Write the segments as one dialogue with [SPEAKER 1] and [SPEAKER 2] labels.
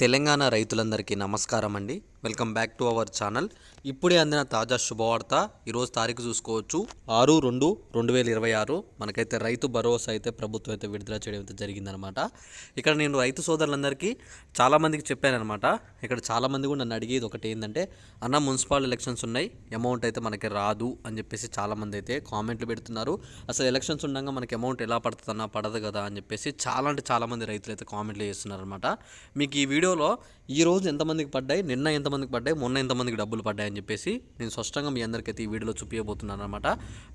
[SPEAKER 1] తెలంగాణ రైతులందరికీ నమస్కారం అండి. Welcome back to our channel. ఇప్పుడే అందిన తాజా శుభవార్త. ఈరోజు తారీఖు చూసుకోవచ్చు 6/2/2026. మనకైతే రైతు భరోసా అయితే ప్రభుత్వం అయితే విడుదల చేయడం అయితే జరిగిందనమాట. ఇక్కడ నేను రైతు సోదరులందరికీ చాలామందికి చెప్పానమాట. ఇక్కడ చాలామంది కూడా నన్ను అడిగేది ఒకటి ఏంటంటే, అన్న మున్సిపల్ ఎలక్షన్స్ ఉన్నాయి, అమౌంట్ అయితే మనకి రాదు అని చెప్పేసి చాలామంది అయితే కామెంట్లు పెడుతున్నారు. అసలు ఎలక్షన్స్ ఉండగా మనకి అమౌంట్ ఎలా పడుతుందన్నా, పడదు కదా అని చెప్పేసి చాలామంది రైతులు అయితే కామెంట్లు చేస్తున్నారనమాట. మీకు ఈ వీడియోలో ఈరోజు ఎంతమందికి పడ్డాయి, నిన్న ఎంతమందికి పడ్డాయి, మొన్న ఎంతమందికి డబ్బులు పడ్డాయని చెప్పేసి నేను స్పష్టంగా మీ అందరికైతే ఈ వీడియోలో చూపించబోతున్నాను అనమాట.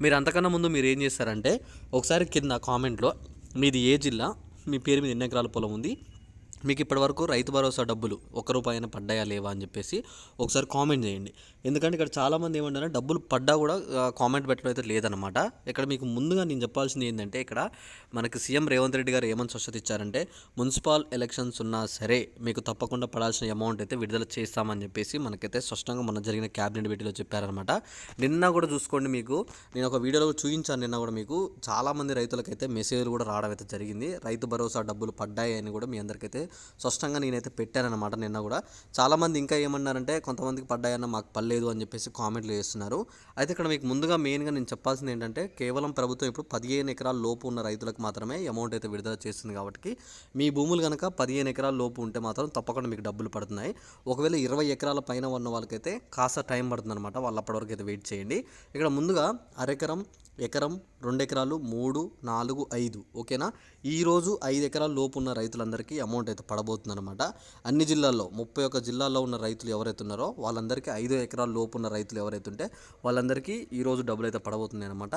[SPEAKER 1] మీరు అంతకన్నా ముందు మీరు ఏం చేస్తారంటే, ఒకసారి కింద కామెంట్లో మీది ఏ జిల్లా, మీ పేరు మీద ఎన్ని ఎకరాల పొలం ఉంది, మీకు ఇప్పటివరకు రైతు భరోసా డబ్బులు ₹1 అయినా పడ్డాయా లేవా అని చెప్పేసి ఒకసారి కామెంట్ చేయండి. ఎందుకంటే ఇక్కడ చాలామంది ఏమంటారంటే డబ్బులు పడ్డా కూడా కామెంట్ పెట్టడం అయితే లేదనమాట. ఇక్కడ మీకు ముందుగా నేను చెప్పాల్సింది ఏంటంటే, ఇక్కడ మనకి సీఎం రేవంత్ రెడ్డి గారు ఏమని స్పష్టత ఇచ్చారంటే, మున్సిపల్ ఎలక్షన్స్ ఉన్నా సరే మీకు తప్పకుండా పడాల్సిన అమౌంట్ అయితే విడుదల చేస్తామని చెప్పేసి మనకైతే స్పష్టంగా మన జరిగిన క్యాబినెట్ భేటీలో చెప్పారనమాట. నిన్న కూడా చూసుకోండి, మీకు నేను ఒక వీడియోలో చూపించాను. నిన్న కూడా మీకు చాలామంది రైతులకైతే మెసేజ్లు కూడా రావడం అయితే జరిగింది. రైతు భరోసా డబ్బులు పడ్డాయి అని కూడా మీ అందరికైతే స్పష్టంగా నేనైతే పెట్టానన్నమాట. నిన్న కూడా చాలామంది ఇంకా ఏమన్నారంటే, కొంతమందికి పడ్డాయన్న మాకు పడలేదు అని చెప్పేసి కామెంట్లు చేస్తున్నారు. అయితే ఇక్కడ మీకు ముందుగా మెయిన్గా నేను చెప్పాల్సింది ఏంటంటే, కేవలం ప్రభుత్వం ఇప్పుడు 15 ఎకరాల లోపు ఉన్న రైతులకు మాత్రమే అమౌంట్ అయితే విడుదల చేస్తుంది. కాబట్టి మీ భూములు కనుక 15 ఎకరాల లోపు ఉంటే మాత్రం తప్పకుండా మీకు డబ్బులు పడుతున్నాయి. ఒకవేళ 20 ఎకరాల పైన ఉన్న వాళ్ళకైతే కాస్త టైం పడుతుంది అనమాట. వాళ్ళు అప్పటివరకు అయితే వెయిట్ చేయండి. ఇక్కడ ముందుగా అరెకరం, ఎకరం, 2 ఎకరాలు, 3, 4, 5 ఓకేనా. ఈరోజు 5 ఎకరాల లోపు ఉన్న రైతులందరికీ అమౌంట్ అయితే పడబోతుందన్నమాట. అన్ని జిల్లాల్లో 31 జిల్లాల్లో ఉన్న రైతులు ఎవరైతే ఉన్నారో వాళ్ళందరికీ 5 ఎకరాల లోపు ఉన్న రైతులు ఎవరైతే ఉంటే వాళ్ళందరికీ ఈరోజు డబ్బులు అయితే పడబోతున్నాయి అనమాట.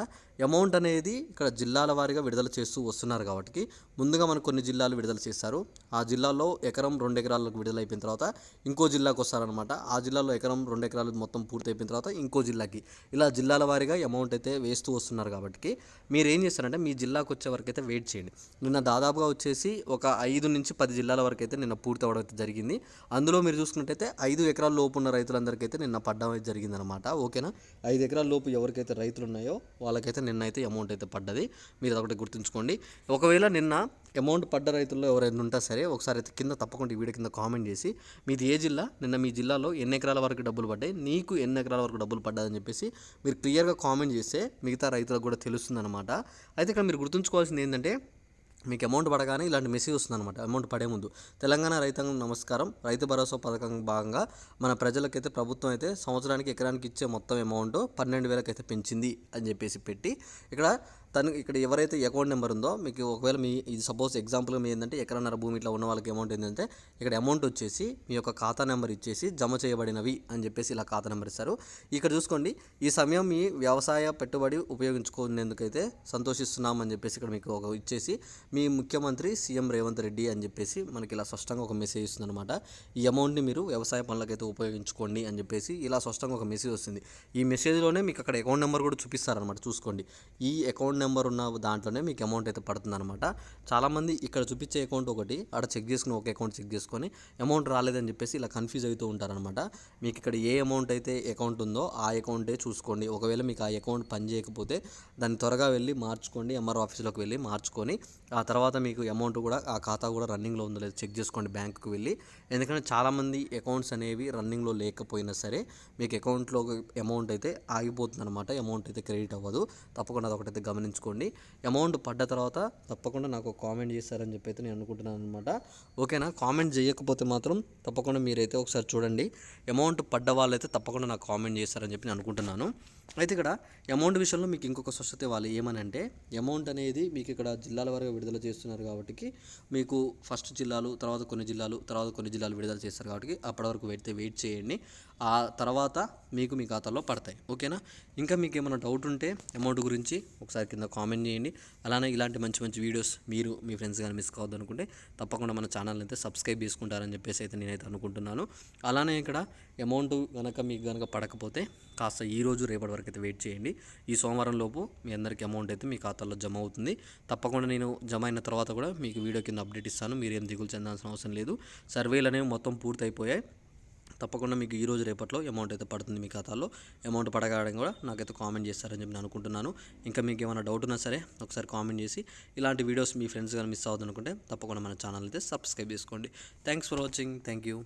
[SPEAKER 1] అమౌంట్ అనేది ఇక్కడ జిల్లాల వారీగా విడుదల చేస్తూ వస్తున్నారు. కాబట్టి ముందుగా మనకు కొన్ని జిల్లాలు విడుదల చేస్తారు. ఆ జిల్లాలో ఎకరం, 2 ఎకరాలకు విడుదల అయిపోయిన తర్వాత ఇంకో జిల్లాకు వస్తారనమాట. ఆ జిల్లాలో ఎకరం, 2 ఎకరాలు మొత్తం పూర్తి అయిపోయిన తర్వాత ఇంకో జిల్లాకి, ఇలా జిల్లాల వారీగా అమౌంట్ అయితే వేస్తూ వస్తున్నారు. కాబట్టి మీరు ఏం చేస్తారంటే, మీ జిల్లాకు వచ్చే వరకు అయితే వెయిట్ చేయండి. నిన్న దాదాపుగా వచ్చేసి ఒక 5 నుంచి 10 జిల్లాల వరకు అయితే నిన్న పూర్తి అవ్వడం అయితే జరిగింది. అందులో మీరు చూసుకున్నట్టయితే 5 ఎకరాల లోపు ఉన్న రైతులందరికీ అయితే నిన్న పడ్డం అయితే జరిగిందనమాట. ఓకేనా. 5 ఎకరాల లోపు ఎవరికైతే రైతులు ఉన్నాయో వాళ్ళకైతే నిన్న అయితే అమౌంట్ అయితే పడ్డది. మీరు అదొకటి గుర్తుంచుకోండి. ఒకవేళ నిన్న అమౌంట్ పడ్డ రైతుల్లో ఎవరైనా ఉంటా సరే, ఒకసారి అయితే కింద తప్పకుండా ఈ వీడియో కింద కామెంట్ చేసి మీది ఏ జిల్లా, నిన్న మీ జిల్లాలో ఎన్ని ఎకరాల వరకు డబ్బులు పడ్డాయి, నీకు ఎన్ని ఎకరాల వరకు డబ్బులు పడ్డాయని చెప్పేసి మీరు క్లియర్గా కామెంట్ చేస్తే మిగతా రైతులకు కూడా తెలుస్తుందన్నమాట. అయితే ఇక్కడ మీరు గుర్తుంచుకోవాల్సింది ఏంటంటే, మీకు అమౌంట్ పడగానే ఇలాంటి మెసేజ్ వస్తుందన్నమాట. అమౌంట్ పడే ముందు, తెలంగాణ రైతాంగం నమస్కారం, రైతు భరోసా పథకం భాగంగా మన ప్రజలకైతే ప్రభుత్వం అయితే సంవత్సరానికి ఎకరానికి ఇచ్చే మొత్తం అమౌంట్ 12,000 అయితే పెంచింది అని చెప్పేసి పెట్టి, ఇక్కడ ఎవరైతే అకౌంట్ నెంబర్ ఉందో, మీకు ఒకవేళ మీ ఇది సపోజ్ ఎగ్జాంపుల్గా మీ ఏంటంటే ఎకరన్నర భూమి ఇట్లా ఉన్న వాళ్ళకి అమౌంట్ ఏంటంటే, ఇక్కడ అమౌంట్ వచ్చేసి మీ యొక్క ఖాతా నెంబర్ ఇచ్చేసి జమ చేయబడినవి అని చెప్పేసి ఇలా ఖాతా నెంబర్ ఇస్తారు. ఇక్కడ చూసుకోండి, ఈ సమయం మీ వ్యవసాయ పెట్టుబడి ఉపయోగించుకునేందుకైతే సంతోషిస్తున్నామని చెప్పేసి ఇక్కడ మీకు ఒక ఇచ్చేసి, మీ ముఖ్యమంత్రి సీఎం రేవంత్ రెడ్డి అని చెప్పేసి మనకి ఇలా స్పష్టంగా ఒక మెసేజ్ ఇస్తుంది అనమాట. ఈ అమౌంట్ని మీరు వ్యవసాయ పనులకైతే ఉపయోగించుకోండి అని చెప్పేసి ఇలా స్పష్టంగా ఒక మెసేజ్ వస్తుంది. ఈ మెసేజ్లోనే మీకు అక్కడ అకౌంట్ నెంబర్ కూడా చూపిస్తారనమాట. చూసుకోండి, ఈ అకౌంట్ నెంబర్ ఉన్న దాంట్లోనే మీకు అమౌంట్ అయితే పడుతుంది అనమాట. చాలామంది ఇక్కడ చూపించే అకౌంట్ ఒకటి, అక్కడ చెక్ చేసుకుని ఒక అకౌంట్ చెక్ చేసుకొని అమౌంట్ రాలేదని చెప్పేసి ఇలా కన్ఫ్యూజ్ అవుతూ ఉంటారనమాట. మీకు ఇక్కడ ఏ అమౌంట్ అయితే అకౌంట్ ఉందో ఆ అకౌంటే చూసుకోండి. ఒకవేళ మీకు ఆ అకౌంట్ పని చేయకపోతే దాన్ని త్వరగా వెళ్ళి మార్చుకోండి, ఎంఆర్ఓ ఆఫీస్లోకి వెళ్ళి మార్చుకొని ఆ తర్వాత మీకు అమౌంట్ కూడా, ఆ ఖాతా కూడా రన్నింగ్లో ఉందో లేదో చెక్ చేసుకోండి బ్యాంకుకి వెళ్ళి. ఎందుకంటే చాలామంది అకౌంట్స్ అనేవి రన్నింగ్లో లేకపోయినా సరే మీకు అకౌంట్లో అమౌంట్ అయితే ఆగిపోతుంది అనమాట. అమౌంట్ అయితే క్రెడిట్ అవ్వదు. తప్పకుండా అదొకటైతే గమనించుకోండి. అమౌంట్ పడ్డ తర్వాత తప్పకుండా నాకు కామెంట్ చేస్తారని చెప్పి అయితే నేను అనుకుంటున్నాను అనమాట. ఓకేనా. కామెంట్ చేయకపోతే మాత్రం తప్పకుండా మీరైతే ఒకసారి చూడండి. అమౌంట్ పడ్డ వాళ్ళైతే తప్పకుండా నాకు కామెంట్ చేస్తారని చెప్పి నేను అనుకుంటున్నాను. అయితే ఇక్కడ అమౌంట్ విషయంలో మీకు ఇంకొక స్పష్టత ఇవ్వాలి. ఏమనంటే, అమౌంట్ అనేది మీకు ఇక్కడ జిల్లాల వరకు విడుదల చేస్తున్నారు. కాబట్టి మీకు ఫస్ట్ జిల్లాలు, తర్వాత కొన్ని జిల్లాలు విడుదల చేస్తారు. కాబట్టి అప్పటి వరకు వెయిట్ చేయండి. ఆ తర్వాత మీకు మీ ఖాతాలో పడతాయి. ఓకేనా. ఇంకా మీకు ఏమైనా డౌట్ ఉంటే అమౌంట్ గురించి ఒకసారి కింద కామెంట్ చేయండి. అలానే ఇలాంటి మంచి వీడియోస్ మీరు మీ ఫ్రెండ్స్ కానీ మిస్ కావద్దు అనుకుంటే తప్పకుండా మన ఛానల్ని అయితే సబ్స్క్రైబ్ చేసుకుంటారని చెప్పేసి అయితే నేనైతే అనుకుంటున్నాను. అలానే ఇక్కడ అమౌంట్ మీకు కనుక పడకపోతే కాస్త ఈరోజు రేపటి వరకు అయితే వెయిట్ చేయండి. ఈ సోమవారం లోపు మీ అందరికీ అమౌంట్ అయితే మీ ఖాతాలో జమ అవుతుంది. తప్పకుండా నేను జమ అయిన తర్వాత కూడా మీకు వీడియో కింద అప్డేట్ ఇస్తాను. మీరేం దిగులు చెందాల్సిన అవసరం లేదు. సర్వేలు అనేవి మొత్తం పూర్తి అయిపోయాయి. తప్పకుండా మీకు ఈ రోజు రేపట్లో అమౌంట్ అయితే పడుతుంది మీ ఖాతాలో. అమౌంట్ పడగానే కూడా నాకైతే కామెంట్ చేస్తారని చెప్పి నేను అనుకుంటున్నాను. ఇంకా మీకు ఏమైనా డౌట్ ఉన్నా సరే ఒకసారి కామెంట్ చేసి ఇలాంటి వీడియోస్ మీ ఫ్రెండ్స్ కానీ మిస్ అవుతుంది అనుకుంటే తప్పకుండా మన ఛానల్ అయితే సబ్స్క్రైబ్ చేసుకోండి. Thanks for watching. Thank you.